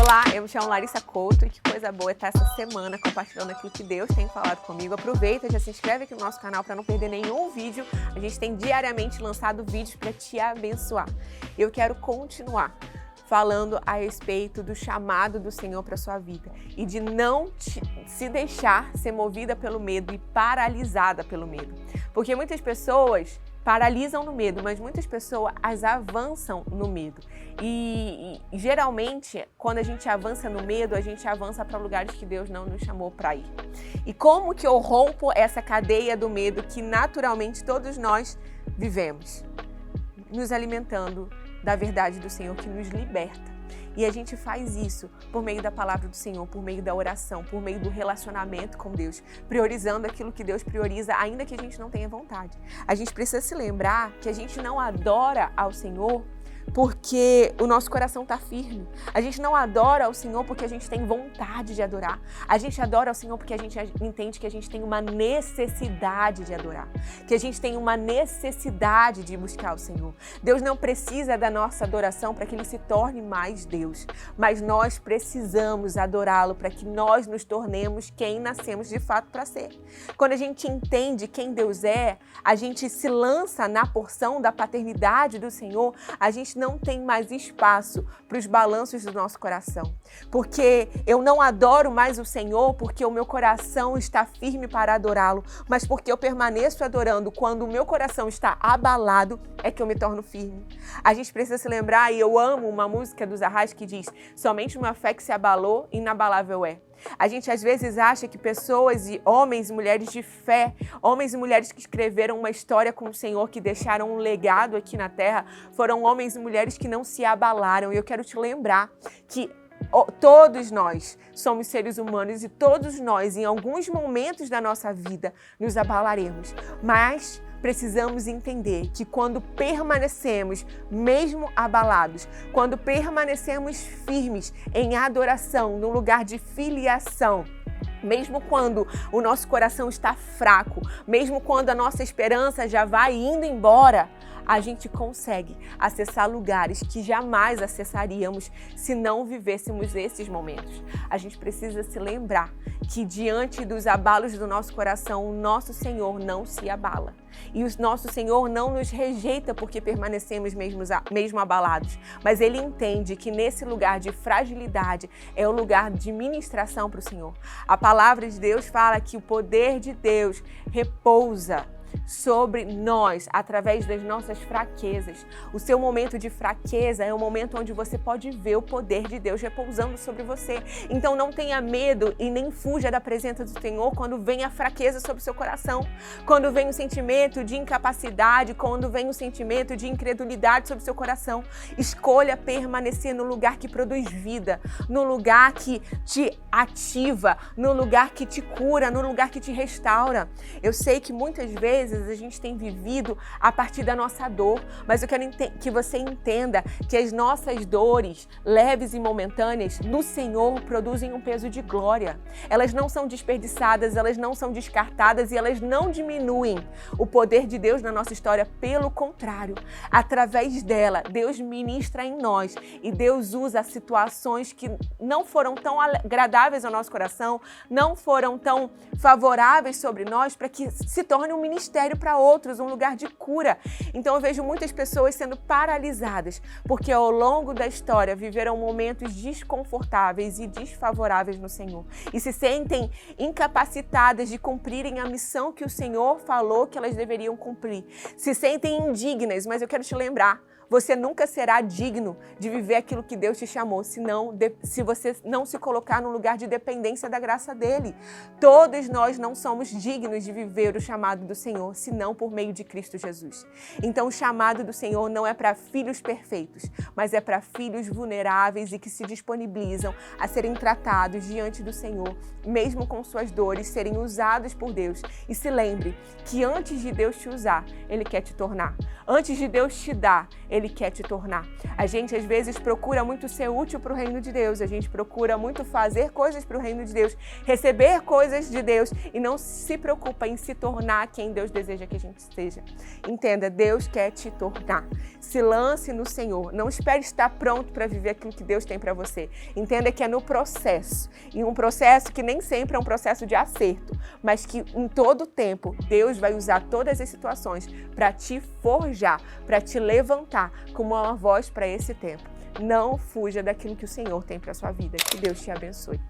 Olá, eu me chamo Larissa Couto e que coisa boa estar essa semana compartilhando aquilo que Deus tem falado comigo. Aproveita, já se inscreve aqui no nosso canal para não perder nenhum vídeo. A gente tem diariamente lançado vídeos para te abençoar. Eu quero continuar falando a respeito do chamado do Senhor para a sua vida e de não se deixar ser movida pelo medo e paralisada pelo medo. Porque muitas pessoas paralisam no medo, mas muitas pessoas avançam no medo. E geralmente, quando a gente avança no medo, a gente avança para lugares que Deus não nos chamou para ir. E como que eu rompo essa cadeia do medo que naturalmente todos nós vivemos? Nos alimentando da verdade do Senhor que nos liberta. E a gente faz isso por meio da palavra do Senhor, por meio da oração, por meio do relacionamento com Deus, priorizando aquilo que Deus prioriza, ainda que a gente não tenha vontade. A gente precisa se lembrar que a gente não adora ao Senhor porque o nosso coração está firme. A gente não adora ao Senhor porque a gente tem vontade de adorar. A gente adora ao Senhor porque a gente entende que a gente tem uma necessidade de adorar, que a gente tem uma necessidade de buscar o Senhor. Deus não precisa da nossa adoração para que Ele se torne mais Deus, mas nós precisamos adorá-lo para que nós nos tornemos quem nascemos de fato para ser. Quando a gente entende quem Deus é, a gente se lança na porção da paternidade do Senhor, a gente não tem mais espaço para os balanços do nosso coração. Porque eu não adoro mais o Senhor porque o meu coração está firme para adorá-lo, mas porque eu permaneço adorando quando o meu coração está abalado, é que eu me torno firme. A gente precisa se lembrar, e eu amo uma música dos Arrais que diz: somente uma fé que se abalou, inabalável é. A gente às vezes acha que pessoas e homens e mulheres de fé, homens e mulheres que escreveram uma história com o Senhor, que deixaram um legado aqui na terra, foram homens e mulheres que não se abalaram. E eu quero te lembrar que todos nós somos seres humanos e todos nós, em alguns momentos da nossa vida, nos abalaremos. Mas precisamos entender que quando permanecemos, mesmo abalados, quando permanecemos firmes em adoração, no lugar de filiação, mesmo quando o nosso coração está fraco, mesmo quando a nossa esperança já vai indo embora, a gente consegue acessar lugares que jamais acessaríamos se não vivêssemos esses momentos. A gente precisa se lembrar que diante dos abalos do nosso coração, o nosso Senhor não se abala. E o nosso Senhor não nos rejeita porque permanecemos mesmo abalados, mas Ele entende que nesse lugar de fragilidade é o lugar de ministração para o Senhor. A palavra de Deus fala que o poder de Deus repousa sobre nós, através das nossas fraquezas. O seu momento de fraqueza é o momento onde você pode ver o poder de Deus repousando sobre você. Então não tenha medo e nem fuja da presença do Senhor quando vem a fraqueza sobre o seu coração, quando vem o sentimento de incapacidade, quando vem o sentimento de incredulidade sobre o seu coração. Escolha permanecer no lugar que produz vida, no lugar que te ativa, no lugar que te cura, no lugar que te restaura. Eu sei que muitas vezes a gente tem vivido a partir da nossa dor, mas eu quero que você entenda que as nossas dores, leves e momentâneas, no Senhor produzem um peso de glória. Elas não são desperdiçadas, elas não são descartadas e elas não diminuem o poder de Deus na nossa história. Pelo contrário, através dela, Deus ministra em nós e Deus usa situações que não foram tão agradáveis ao nosso coração, não foram tão favoráveis sobre nós, para que se torne um ministério para outros, um lugar de cura. Então eu vejo muitas pessoas sendo paralisadas, porque ao longo da história viveram momentos desconfortáveis e desfavoráveis no Senhor e se sentem incapacitadas de cumprirem a missão que o Senhor falou que elas deveriam cumprir. Se sentem indignas, mas eu quero te lembrar, você nunca será digno de viver aquilo que Deus te chamou, se você não se colocar no lugar de dependência da graça dEle. Todos nós não somos dignos de viver o chamado do Senhor, senão por meio de Cristo Jesus. Então o chamado do Senhor não é para filhos perfeitos, mas é para filhos vulneráveis e que se disponibilizam a serem tratados diante do Senhor, mesmo com suas dores, serem usados por Deus. E se lembre que antes de Deus te usar, Ele quer te tornar. Antes de Deus te dar, Ele quer te tornar. A gente, às vezes, procura muito ser útil para o reino de Deus, a gente procura muito fazer coisas para o reino de Deus, receber coisas de Deus e não se preocupa em se tornar quem Deus deseja que a gente seja. Entenda, Deus quer te tornar. Se lance no Senhor. Não espere estar pronto para viver aquilo que Deus tem para você. Entenda que é no processo. E um processo que nem sempre é um processo de acerto, mas que em todo tempo Deus vai usar todas as situações para te forjar, para te levantar como uma voz para esse tempo. Não fuja daquilo que o Senhor tem para sua vida. Que Deus te abençoe.